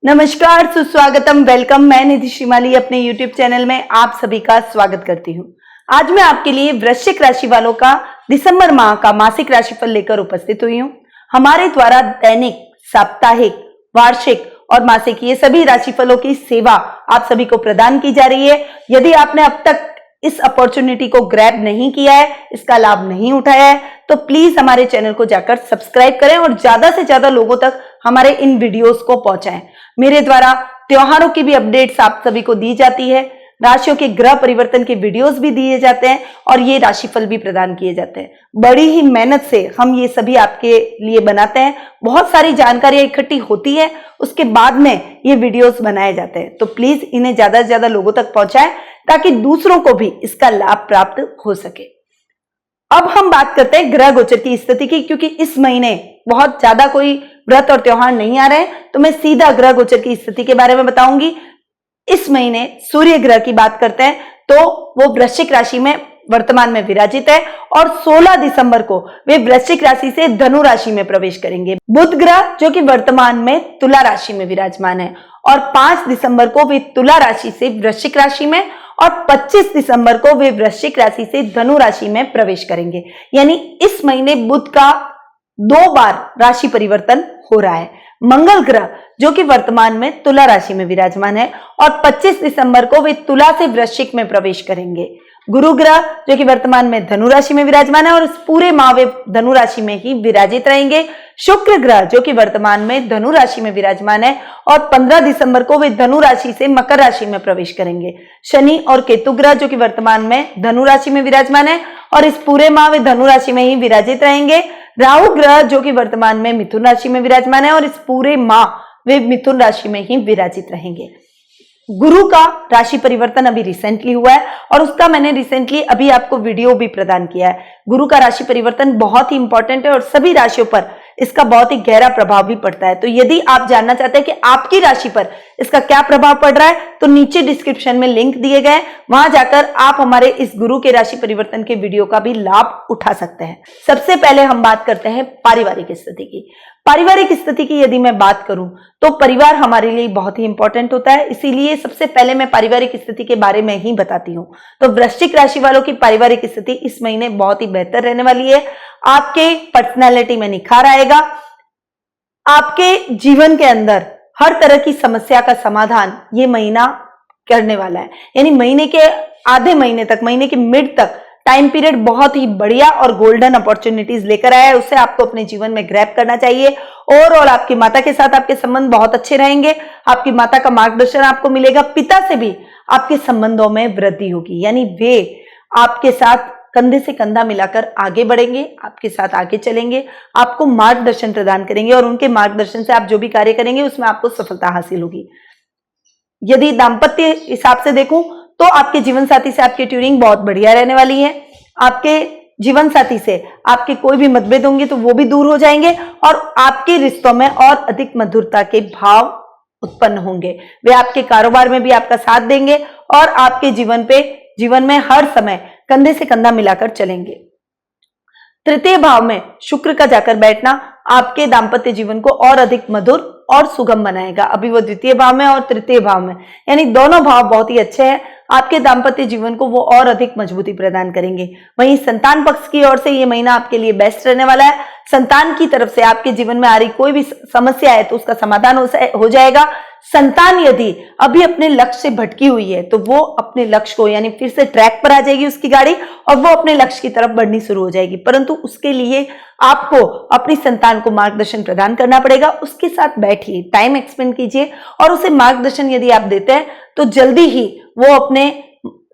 नमस्कार, सुस्वागतम, वेलकम। मैं निधि श्रीमाली अपने YouTube चैनल में आप सभी का स्वागत करती हूँ। आज मैं आपके लिए वृश्चिक राशि वालों का दिसंबर माह का मासिक राशिफल लेकर उपस्थित हुई हूँ। हमारे द्वारा दैनिक, साप्ताहिक, वार्षिक और मासिक ये सभी राशिफलों की सेवा आप सभी को प्रदान की जा रही है। यदि आपने अब तक इस अपॉर्चुनिटी को ग्रैब नहीं किया है, इसका लाभ नहीं उठाया है, तो प्लीज हमारे चैनल को जाकर सब्सक्राइब करें और ज्यादा से ज्यादा लोगों तक हमारे इन वीडियोस को पहुंचाएं। मेरे द्वारा त्योहारों की भी अपडेट्स आप सभी को दी जाती है, राशियों के ग्रह परिवर्तन के वीडियोस भी दिए जाते हैं और ये राशिफल भी प्रदान किए जाते हैं। बड़ी ही मेहनत से हम ये सभी आपके लिए बनाते हैं। बहुत सारी जानकारियां इकट्ठी होती है, उसके बाद में ये वीडियोस बनाए जाते हैं। तो प्लीज इन्हें ज्यादा से ज्यादा लोगों तक पहुंचाएं ताकि दूसरों को भी इसका लाभ प्राप्त हो सके। अब हम बात करते हैं ग्रह गोचर की स्थिति की, क्योंकि इस महीने बहुत ज्यादा कोई व्रत और त्योहार नहीं आ रहे हैं, तो मैं सीधा ग्रह गोचर की स्थिति के बारे में बताऊंगी। इस महीने सूर्य ग्रह की बात करते हैं तो वो वृश्चिक राशि में वर्तमान में विराजित है और 16 दिसंबर को वे वृश्चिक राशि से धनु राशि में प्रवेश करेंगे। बुध ग्रह जो कि वर्तमान में तुला राशि में विराजमान है और 5 दिसंबर को वे तुला राशि से वृश्चिक राशि में और 25 दिसंबर को वे वृश्चिक राशि से धनु राशि में प्रवेश करेंगे। यानी इस महीने बुध का 2 बार राशि परिवर्तन हो रहा है। मंगल ग्रह जो कि वर्तमान में तुला राशि में विराजमान है और 25 दिसंबर को वे तुला से वृश्चिक में प्रवेश करेंगे। गुरु ग्रह जो कि वर्तमान में धनु राशि में विराजमान है और इस पूरे माह वे धनु राशि में ही विराजित रहेंगे। शुक्र ग्रह जो कि वर्तमान में धनु राशि में विराजमान है और 15 दिसंबर को वे धनु राशि से मकर राशि में प्रवेश करेंगे। शनि और केतु ग्रह जो कि वर्तमान में धनु राशि में विराजमान है और इस पूरे माह वे धनु राशि में ही विराजित रहेंगे। राहु ग्रह जो कि वर्तमान में मिथुन राशि में विराजमान है और इस पूरे माह वे मिथुन राशि में ही विराजित रहेंगे। गुरु का राशि परिवर्तन अभी रिसेंटली हुआ है और उसका मैंने रिसेंटली अभी आपको वीडियो भी प्रदान किया है। गुरु का राशि परिवर्तन बहुत ही इंपॉर्टेंट है और सभी राशियों पर इसका बहुत ही गहरा प्रभाव भी पड़ता है। तो यदि आप जानना चाहते हैं कि आपकी राशि पर इसका क्या प्रभाव पड़ रहा है, तो नीचे डिस्क्रिप्शन में लिंक दिए गए, वहां जाकर आप हमारे इस गुरु के राशि परिवर्तन के वीडियो का भी लाभ उठा सकते हैं। सबसे पहले हम बात करते हैं पारिवारिक स्थिति की। पारिवारिक स्थिति की यदि मैं बात करूं तो परिवार हमारे लिए बहुत ही इंपॉर्टेंट होता है, इसीलिए सबसे पहले मैं पारिवारिक स्थिति के बारे में ही बताती हूं। तो वृश्चिक राशि वालों की पारिवारिक स्थिति इस महीने बहुत ही बेहतर रहने वाली है। आपके पर्सनैलिटी में निखार आएगा। आपके जीवन के अंदर हर तरह की समस्या का समाधान ये महीना करने वाला है। यानी महीने के आधे महीने तक, महीने के मिड तक टाइम पीरियड बहुत ही बढ़िया और गोल्डन अपॉर्चुनिटीज लेकर आया है। उसे आपको अपने जीवन में ग्रैब करना चाहिए। ओवरऑल आपकी माता के साथ आपके संबंध बहुत अच्छे रहेंगे। आपकी माता का मार्गदर्शन आपको मिलेगा। पिता से भी आपके संबंधों में वृद्धि होगी, यानी वे आपके साथ कंधे से कंधा मिलाकर आगे बढ़ेंगे, आपके साथ आगे चलेंगे, आपको मार्गदर्शन प्रदान करेंगे और उनके मार्गदर्शन से आप जो भी कार्य करेंगे उसमें आपको सफलता हासिल होगी। यदि दाम्पत्य हिसाब से देखूं तो आपके जीवन साथी से आपकी ट्यूनिंग बहुत बढ़िया रहने वाली है। आपके जीवन साथी से आपके कोई भी मतभेद होंगे तो वो भी दूर हो जाएंगे और आपके रिश्तों में और अधिक मधुरता के भाव उत्पन्न होंगे। वे आपके कारोबार में भी आपका साथ देंगे और आपके जीवन में हर समय कंधे से कंधा मिलाकर चलेंगे। तृतीय भाव में शुक्र का जाकर बैठना आपके दाम्पत्य जीवन को और अधिक मधुर और सुगम बनाएगा। अभी वो द्वितीय भाव में और तृतीय भाव में, यानी दोनों भाव बहुत ही अच्छे हैं। आपके दाम्पत्य जीवन को वो और अधिक मजबूती प्रदान करेंगे। वहीं संतान पक्ष की ओर से ये महीना आपके लिए बेस्ट रहने वाला है। संतान की तरफ से आपके जीवन में आ रही कोई भी समस्या है तो उसका समाधान हो जाएगा। संतान यदि अभी अपने लक्ष्य से भटकी हुई है तो वो अपने लक्ष्य को, यानी फिर से ट्रैक पर आ जाएगी उसकी गाड़ी और वो अपने लक्ष्य की तरफ बढ़नी शुरू हो जाएगी। परंतु उसके लिए आपको अपनी संतान को मार्गदर्शन प्रदान करना पड़ेगा। उसके साथ बैठिए, टाइम एक्सपेंड कीजिए और उसे मार्गदर्शन यदि आप देते हैं तो जल्दी ही वो अपने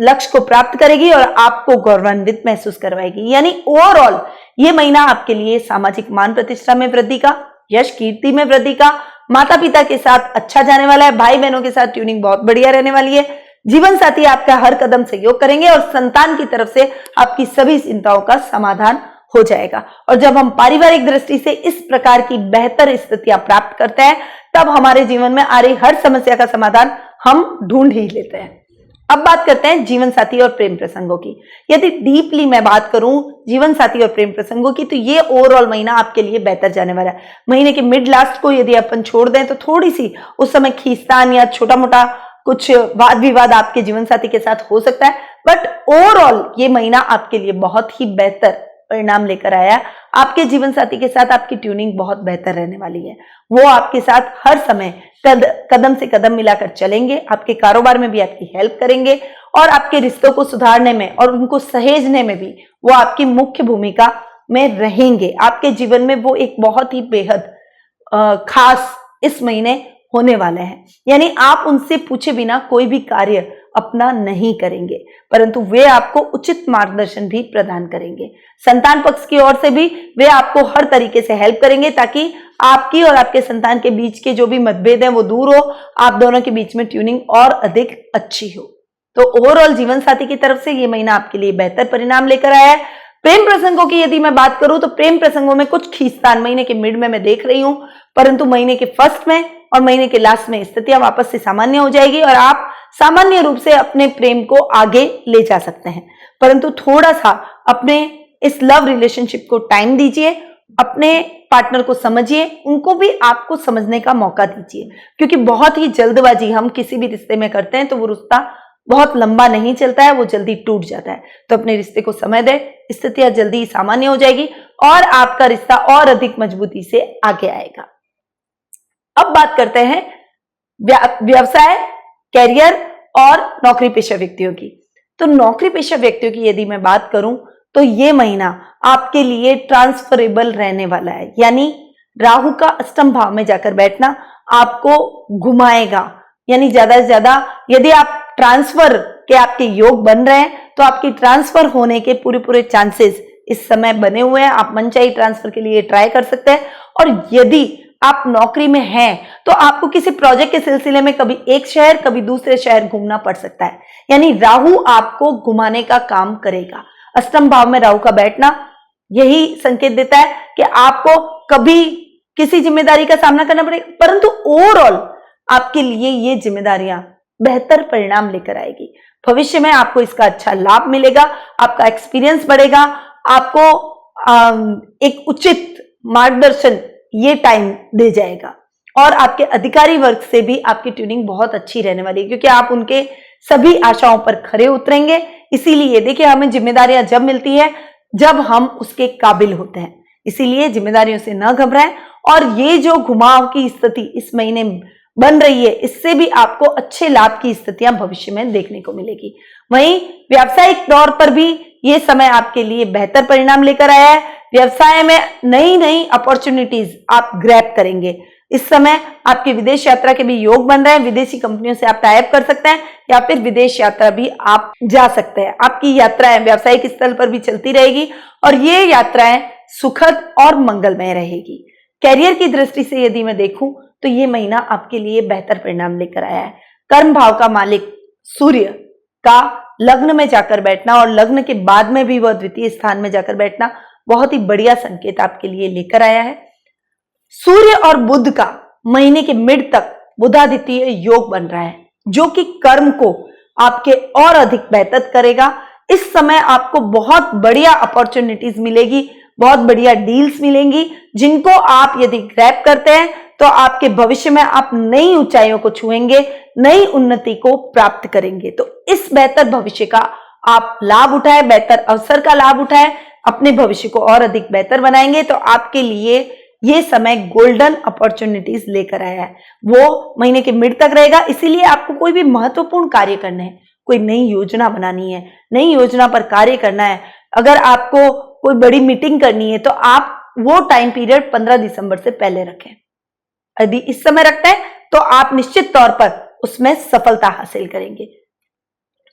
लक्ष्य को प्राप्त करेगी और आपको गौरवान्वित महसूस करवाएगी। यानी ओवरऑल ये महीना आपके लिए सामाजिक मान प्रतिष्ठा में वृद्धि का, यश कीर्ति में वृद्धि का, माता पिता के साथ अच्छा जाने वाला है। भाई बहनों के साथ ट्यूनिंग बहुत बढ़िया रहने वाली है। जीवन साथी आपका हर कदम सहयोग करेंगे और संतान की तरफ से आपकी सभी चिंताओं का समाधान हो जाएगा। और जब हम पारिवारिक दृष्टि से इस प्रकार की बेहतर स्थितियां प्राप्त करते हैं तब हमारे जीवन में आ रही हर समस्या का समाधान हम ढूंढ ही लेते हैं। अब बात करते हैं जीवन साथी और प्रेम प्रसंगों की। यदि डीपली मैं बात करूं जीवन साथी और प्रेम प्रसंगों की, तो ये ओवरऑल महीना आपके लिए बेहतर जाने वाला है। महीने के मिड लास्ट को यदि अपन छोड़ दें तो थोड़ी सी उस समय खींचतान या छोटा मोटा कुछ वाद विवाद आपके जीवन साथी के साथ हो सकता है, बट ओवरऑल ये महीना आपके लिए बहुत ही बेहतर परिणाम लेकर आया। आपके जीवन साथी के साथ आपकी ट्यूनिंग बहुत बेहतर रहने वाली है। वो आपके साथ हर समय कदम से कदम मिलाकर चलेंगे, आपके कारोबार में भी आपकी हेल्प करेंगे और आपके रिश्तों को सुधारने में और उनको सहेजने में भी वो आपकी मुख्य भूमिका में रहेंगे। आपके जीवन में वो एक बहुत ही बेहद खास इस महीने होने वाले हैं। यानी आप उनसे पूछे बिना कोई भी कार्य अपना नहीं करेंगे, परंतु वे आपको उचित मार्गदर्शन भी प्रदान करेंगे। संतान पक्ष की ओर से भी वे आपको हर तरीके से हेल्प करेंगे ताकि आपकी और आपके संतान के बीच के जो भी मतभेद हैं वो दूर हो, आप दोनों के बीच में ट्यूनिंग और अधिक अच्छी हो। तो ओवरऑल जीवन साथी की तरफ से ये महीना आपके लिए बेहतर परिणाम लेकर आया है। प्रेम प्रसंगों की यदि मैं बात करूं तो प्रेम प्रसंगों में कुछ खींचतान महीने के मिड में मैं देख रही हूं, परंतु महीने के फर्स्ट में और महीने के लास्ट में स्थितियां वापस से सामान्य हो जाएगी और आप सामान्य रूप से अपने प्रेम को आगे ले जा सकते हैं। परंतु थोड़ा सा अपने इस लव रिलेशनशिप को टाइम दीजिए, अपने पार्टनर को समझिए, उनको भी आपको समझने का मौका दीजिए, क्योंकि बहुत ही जल्दबाजी हम किसी भी रिश्ते में करते हैं तो वो रिश्ता बहुत लंबा नहीं चलता है, वो जल्दी टूट जाता है। तो अपने रिश्ते को समय दें, स्थितियां जल्दी सामान्य हो जाएगी और आपका रिश्ता और अधिक मजबूती से आगे आएगा। अब बात करते हैं व्यवसाय, कैरियर और नौकरी पेशा व्यक्तियों की। तो नौकरी पेशा व्यक्तियों की यदि मैं बात करूं तो ये महीना आपके लिए ट्रांसफरेबल रहने वाला है। यानी राहु का अष्टम भाव में जाकर बैठना आपको घुमाएगा, यानी ज्यादा से ज्यादा यदि आप ट्रांसफर के आपके योग बन रहे हैं तो आपकी ट्रांसफर होने के पूरे चांसेस इस समय बने हुए हैं। आप मनचाही ट्रांसफर के लिए ट्राई कर सकते हैं। और यदि आप नौकरी में हैं तो आपको किसी प्रोजेक्ट के सिलसिले में कभी एक शहर कभी दूसरे शहर घूमना पड़ सकता है, यानी राहु आपको घुमाने का काम करेगा। अष्टम भाव में राहु का बैठना यही संकेत देता है कि आपको कभी किसी जिम्मेदारी का सामना करना पड़ेगा, परंतु ओवरऑल आपके लिए ये जिम्मेदारियां बेहतर परिणाम लेकर आएगी। भविष्य में आपको इसका अच्छा लाभ मिलेगा, आपका एक्सपीरियंस बढ़ेगा, आपको एक उचित मार्गदर्शन ये टाइम दे जाएगा और आपके अधिकारी वर्ग से भी आपकी ट्यूनिंग बहुत अच्छी रहने वाली है, क्योंकि आप उनके सभी आशाओं पर खरे उतरेंगे। इसीलिए देखिए, हमें जिम्मेदारियां जब मिलती है जब हम उसके काबिल होते हैं, इसीलिए जिम्मेदारियों से न घबराएं। और ये जो घुमाव की स्थिति इस महीने बन रही है, इससे भी आपको अच्छे लाभ की स्थितियां भविष्य में देखने को मिलेगी। वहीं व्यावसायिक तौर पर भी ये समय आपके लिए बेहतर परिणाम लेकर आया है। व्यवसाय में नई अपॉर्चुनिटीज आप ग्रैब करेंगे। इस समय आपकी विदेश यात्रा के भी योग बन रहे हैं, विदेशी कंपनियों से आप टाई अप कर सकते हैं या फिर विदेश यात्रा भी आप जा सकते हैं। आपकी यात्राएं व्यावसायिक स्थल पर भी चलती रहेगी और ये यात्राएं सुखद और मंगलमय रहेगी। कैरियर की दृष्टि से यदि मैं देखूं तो ये महीना आपके लिए बेहतर परिणाम लेकर आया है। कर्म भाव का मालिक सूर्य का लग्न में जाकर बैठना और लग्न के बाद में भी वह द्वितीय स्थान में जाकर बैठना बहुत ही बढ़िया संकेत आपके लिए लेकर आया है। सूर्य और बुध का महीने के मिड तक बुधादित्य योग बन रहा है, जो कि कर्म को आपके और अधिक बेहतर करेगा। इस समय आपको बहुत बढ़िया अपॉर्चुनिटीज मिलेगी, बहुत बढ़िया डील्स मिलेंगी, जिनको आप यदि ग्रैब करते हैं तो आपके भविष्य में आप नई ऊंचाइयों को छुएंगे, नई उन्नति को प्राप्त करेंगे। तो इस बेहतर भविष्य का आप लाभ उठाएं, बेहतर अवसर का लाभ उठाएं, अपने भविष्य को और अधिक बेहतर बनाएंगे। तो आपके लिए ये समय गोल्डन अपॉर्चुनिटीज लेकर आया है, वो महीने के मिड तक रहेगा। इसीलिए आपको कोई भी महत्वपूर्ण कार्य करना है, कोई नई योजना बनानी है, नई योजना पर कार्य करना है, अगर आपको कोई बड़ी मीटिंग करनी है तो आप वो टाइम पीरियड 15 दिसंबर से पहले रखें। यदि इस समय रखते हैं तो आप निश्चित तौर पर उसमें सफलता हासिल करेंगे।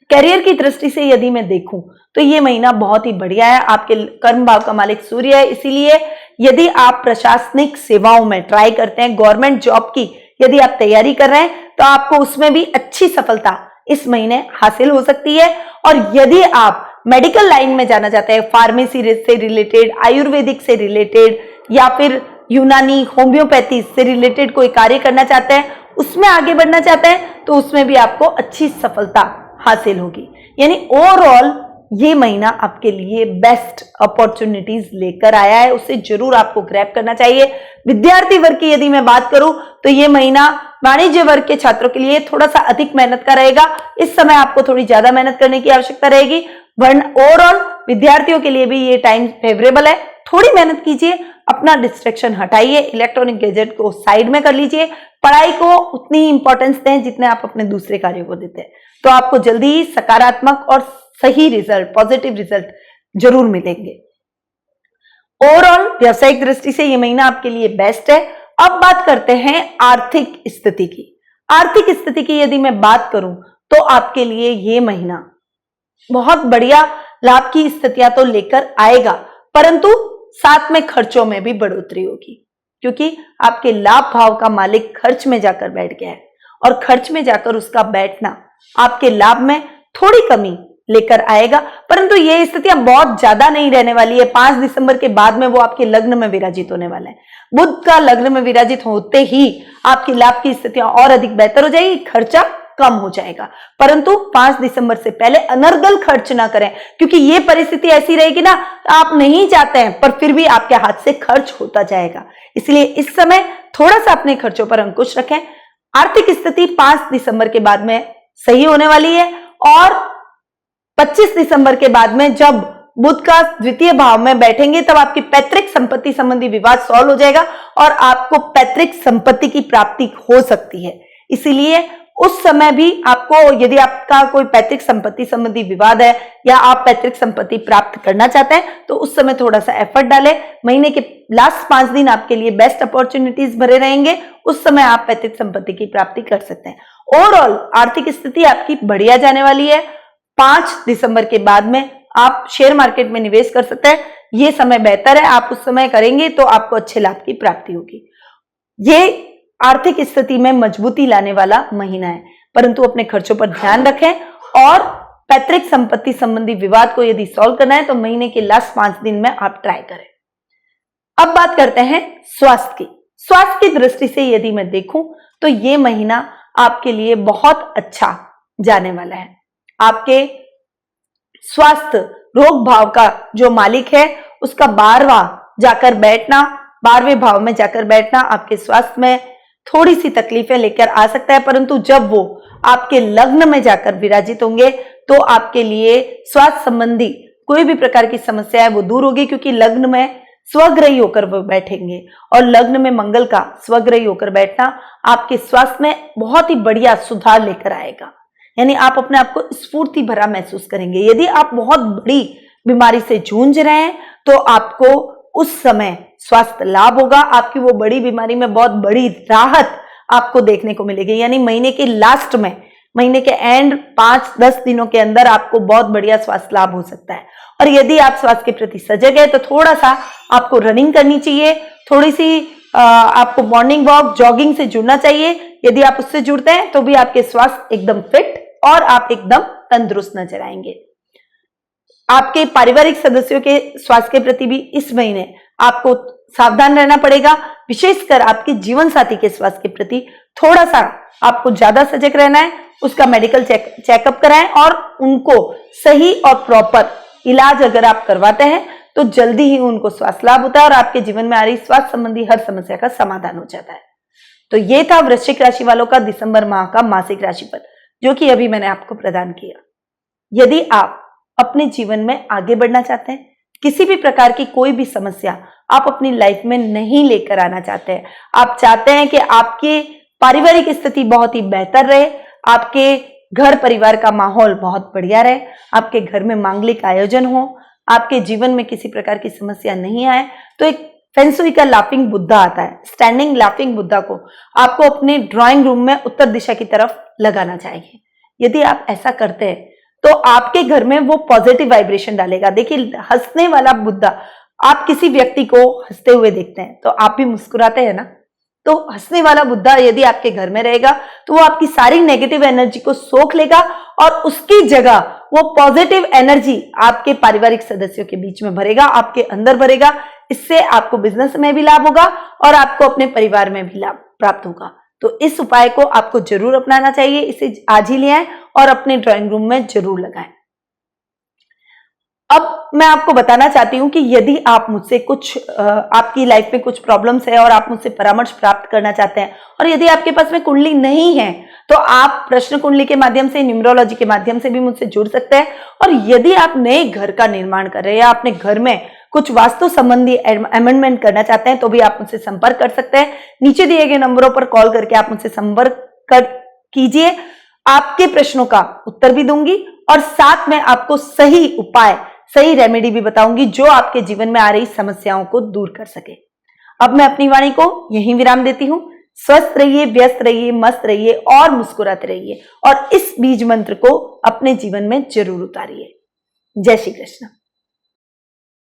करियर की दृष्टि से यदि मैं देखूं तो ये महीना बहुत ही बढ़िया है। आपके कर्म भाव का मालिक सूर्य है, इसीलिए यदि आप प्रशासनिक सेवाओं में ट्राई करते हैं, गवर्नमेंट जॉब की यदि आप तैयारी कर रहे हैं तो आपको उसमें भी अच्छी सफलता इस महीने हासिल हो सकती है। और यदि आप मेडिकल लाइन में जाना चाहते हैं, फार्मेसी से रिलेटेड, आयुर्वेदिक से रिलेटेड या फिर यूनानी होम्योपैथी से रिलेटेड कोई कार्य करना चाहते हैं, उसमें आगे बढ़ना चाहते हैं, तो उसमें भी आपको अच्छी सफलता हासिल होगी। यानी ओवरऑल ये महीना आपके लिए बेस्ट अपॉर्चुनिटीज लेकर आया है, उसे जरूर आपको ग्रैब करना चाहिए। विद्यार्थी वर्ग की यदि मैं बात करूं तो ये महीना वाणिज्य वर्ग के छात्रों के लिए थोड़ा सा अधिक मेहनत का रहेगा। इस समय आपको थोड़ी ज्यादा मेहनत करने की आवश्यकता रहेगी, वरना ओवरऑल विद्यार्थियों के लिए भी ये टाइम फेवरेबल है। थोड़ी मेहनत कीजिए, अपना डिस्ट्रैक्शन हटाइए, इलेक्ट्रॉनिक गैजेट को साइड में कर लीजिए, पढ़ाई को उतनी ही इंपॉर्टेंस दें जितने आप अपने दूसरे कार्यों को देते हैं, तो आपको जल्दी ही सकारात्मक और सही रिजल्ट, पॉजिटिव रिजल्ट जरूर मिलेंगे। ओवरऑल व्यावसायिक दृष्टि से यह महीना आपके लिए बेस्ट है। अब बात करते हैं आर्थिक स्थिति की। आर्थिक स्थिति की यदि मैं बात करूं तो आपके लिए यह महीना बहुत बढ़िया लाभ की स्थितियां तो लेकर आएगा, परंतु साथ में खर्चों में भी बढ़ोतरी होगी, क्योंकि आपके लाभ भाव का मालिक खर्च में जाकर बैठ गया है और खर्च में जाकर उसका बैठना आपके लाभ में थोड़ी कमी लेकर आएगा। परंतु ये स्थितियां बहुत ज्यादा नहीं रहने वाली है। 5 दिसंबर के बाद में वो आपके लग्न में विराजित होने वाला है। बुध का लग्न में विराजित होते ही आपकी लाभ की स्थितियां और अधिक बेहतर हो जाएगी, खर्चा कम हो जाएगा। परंतु 5 दिसंबर से पहले अनर्गल खर्च ना करें, क्योंकि ये परिस्थिति ऐसी रहेगी ना, आप नहीं चाहते हैं पर फिर भी आपके हाथ से खर्च होता जाएगा। इसलिए इस समय थोड़ा सा अपने खर्चों पर अंकुश रखें। आर्थिक स्थिति 5 दिसंबर के बाद में सही होने वाली है और 25 दिसंबर के बाद में जब बुध का द्वितीय भाव में बैठेंगे तब आपकी पैतृक संपत्ति संबंधी विवाद सॉल्व हो जाएगा और आपको पैतृक संपत्ति की प्राप्ति हो सकती है। इसीलिए उस समय भी आपको, यदि आपका कोई पैतृक संपत्ति संबंधी विवाद है या आप पैतृक संपत्ति प्राप्त करना चाहते हैं तो उस समय थोड़ा सा एफर्ट डालें। महीने के लास्ट 5 दिन आपके लिए बेस्ट अपॉर्चुनिटीज भरे रहेंगे, उस समय आप पैतृक संपत्ति की प्राप्ति कर सकते हैं। ओवरऑल आर्थिक स्थिति आपकी बढ़िया जाने वाली है। 5 दिसंबर के बाद में आप शेयर मार्केट में निवेश कर सकते हैं, ये समय बेहतर है। आप उस समय करेंगे तो आपको अच्छे लाभ की प्राप्ति होगी। ये आर्थिक स्थिति में मजबूती लाने वाला महीना है, परंतु अपने खर्चों पर ध्यान रखें और पैतृक संपत्ति संबंधी विवाद को यदि सॉल्व करना है तो महीने के लास्ट 5 दिन में आप ट्राई करें। अब बात करते हैं स्वास्थ्य की। स्वास्थ्य की दृष्टि से यदि मैं देखूं तो ये महीना आपके लिए बहुत अच्छा जाने वाला है। आपके स्वास्थ्य रोग भाव का जो मालिक है उसका 12वां जाकर बैठना, 12वें भाव में जाकर बैठना आपके स्वास्थ्य में थोड़ी सी तकलीफें लेकर आ सकता है, परंतु जब वो आपके लग्न में जाकर विराजित होंगे तो आपके लिए स्वास्थ्य संबंधी कोई भी प्रकार की समस्या है वो दूर होगी, क्योंकि लग्न में स्वग्रही होकर वो बैठेंगे और लग्न में मंगल का स्वग्रही होकर बैठना आपके स्वास्थ्य में बहुत ही बढ़िया सुधार लेकर आएगा। यानी आप अपने आप को स्फूर्ति भरा महसूस करेंगे। यदि आप बहुत बड़ी बीमारी से जूझ रहे हैं तो आपको उस समय स्वास्थ्य लाभ होगा, आपकी वो बड़ी बीमारी में बहुत बड़ी राहत आपको देखने को मिलेगी। यानी महीने के लास्ट में, महीने के एंड 5-10 दिनों के अंदर आपको बहुत बढ़िया स्वास्थ्य लाभ हो सकता है। और यदि आप स्वास्थ्य के प्रति सजग है तो थोड़ा सा आपको रनिंग करनी चाहिए, थोड़ी सी आपको मॉर्निंग वॉक, जॉगिंग से जुड़ना चाहिए। यदि आप उससे जुड़ते हैं तो भी आपके स्वास्थ्य एकदम फिट और आप एकदम तंदुरुस्त नजर आएंगे। आपके पारिवारिक सदस्यों के स्वास्थ्य के प्रति भी इस महीने आपको सावधान रहना पड़ेगा, विशेषकर आपके जीवन साथी के स्वास्थ्य के प्रति थोड़ा सा आपको ज्यादा सजग रहना है। उसका मेडिकल चेकअप कराएं और उनको सही और प्रॉपर इलाज अगर आप करवाते हैं तो जल्दी ही उनको स्वास्थ्य लाभ होता है और आपके जीवन में आ रही स्वास्थ्य संबंधी हर समस्या का समाधान हो जाता है। तो ये था वृश्चिक राशि वालों का दिसंबर माह का मासिक राशिफल, जो कि अभी मैंने आपको प्रदान किया। यदि आप अपने जीवन में आगे बढ़ना चाहते हैं, किसी भी प्रकार की कोई भी समस्या आप अपनी लाइफ में नहीं लेकर आना चाहते हैं, आप चाहते हैं कि आपके पारिवारिक स्थिति बहुत ही बेहतर रहे, आपके घर परिवार का माहौल बहुत बढ़िया रहे, आपके घर में मांगलिक आयोजन हो, आपके जीवन में किसी प्रकार की समस्या नहीं आए, तो एक फेंसुई का लाफिंग बुद्धा आता है, स्टैंडिंग लाफिंग बुद्धा को आपको अपने ड्राइंग रूम में उत्तर दिशा की तरफ लगाना चाहिए। यदि आप ऐसा करते हैं तो आपके घर में वो पॉजिटिव वाइब्रेशन डालेगा। देखिए, हंसने वाला बुद्धा, आप किसी व्यक्ति को हंसते हुए देखते हैं तो आप भी मुस्कुराते हैं ना, तो हंसने वाला बुद्धा यदि आपके घर में रहेगा तो वो आपकी सारी नेगेटिव एनर्जी को सोख लेगा और उसकी जगह वो पॉजिटिव एनर्जी आपके पारिवारिक सदस्यों के बीच में भरेगा, आपके अंदर भरेगा। इससे आपको बिजनेस में भी लाभ होगा और आपको अपने परिवार में भी लाभ प्राप्त होगा। तो इस उपाय को आपको जरूर अपनाना चाहिए। इसे आज ही ले आएं और अपने ड्राइंग रूम में जरूर लगाएं। अब मैं आपको बताना चाहती हूं कि यदि आप मुझसे आपकी लाइफ में कुछ प्रॉब्लम्स है और आप मुझसे परामर्श प्राप्त करना चाहते हैं, और यदि आपके पास में कुंडली नहीं है तो आप प्रश्न कुंडली के माध्यम से, न्यूमरोलॉजी के माध्यम से भी मुझसे जुड़ सकते हैं। और यदि आप नए घर का निर्माण कर रहे हैं या अपने घर में कुछ वास्तु संबंधी अमेंडमेंट करना चाहते हैं तो भी आप मुझसे संपर्क कर सकते हैं। नीचे दिए गए नंबरों पर कॉल करके आप मुझसे संपर्क कीजिए। आपके प्रश्नों का उत्तर भी दूंगी और साथ में आपको सही उपाय, सही रेमेडी भी बताऊंगी जो आपके जीवन में आ रही समस्याओं को दूर कर सके। अब मैं अपनी वाणी को यहीं विराम देती हूं। स्वस्थ रहिए, व्यस्त रहिए, मस्त रहिए और मुस्कुराते रहिए और इस बीज मंत्र को अपने जीवन में जरूर उतारिए। जय श्री कृष्ण।